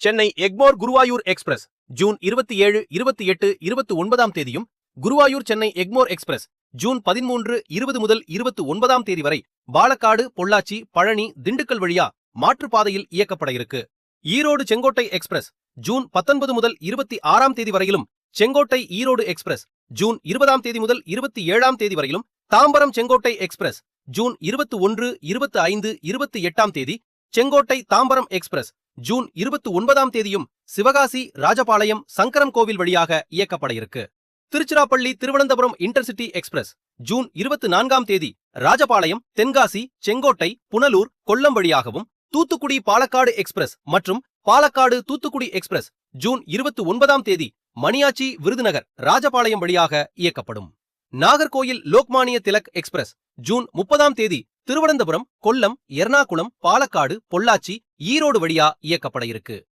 Chennai Egmore Guruvayur express June 27, 28, 29ஆம் தேதியும், Guruvayur Chennai Egmore express June 13, 20 முதல் 29ஆம் தேதி வரை பாலக்காடு, பொள்ளாச்சி, பழனி, திண்டுக்கல் வழியா மாற்றுப்பாதையில் இயக்கப்பட இருக்கு. ஈரோடு செங்கோட்டை எக்ஸ்பிரஸ் ஜூன் 19 முதல் 26ஆம் தேதி வரையிலும், செங்கோட்டை ஈரோடு எக்ஸ்பிரஸ் ஜூன் 20ஆம் தேதி முதல் 27ஆம் தேதி வரையிலும், தாம்பரம் செங்கோட்டை எக்ஸ்பிரஸ் ஜூன் 21, 25, 28ஆம் தேதி, செங்கோட்டை தாம்பரம் எக்ஸ்பிரஸ் ஜூன் 29ஆம் தேதியும் சிவகாசி, ராஜபாளையம், சங்கரம் கோவில் வழியாக இயக்கப்பட இருக்கு. Tiruchirappalli Thiruvananthapuram intercity express June 24ஆம் தேதி ராஜபாளையம், தென்காசி, செங்கோட்டை, புனலூர், கொல்லம் வழியாகவும், தூத்துக்குடி பாலக்காடு எக்ஸ்பிரஸ் மற்றும் பாலக்காடு தூத்துக்குடி எக்ஸ்பிரஸ் ஜூன் 29ஆம் தேதி மணியாச்சி, விருதுநகர், ராஜபாளையம் வழியாக இயக்கப்படும். நாகர்கோயில் லோக்மானிய திலக் எக்ஸ்பிரஸ் ஜூன் 30ஆம் தேதி திருவனந்தபுரம், கொல்லம், எர்ணாகுளம், பாலக்காடு, பொள்ளாச்சி, ஈரோடு வழியா இயக்கப்பட இருக்கு.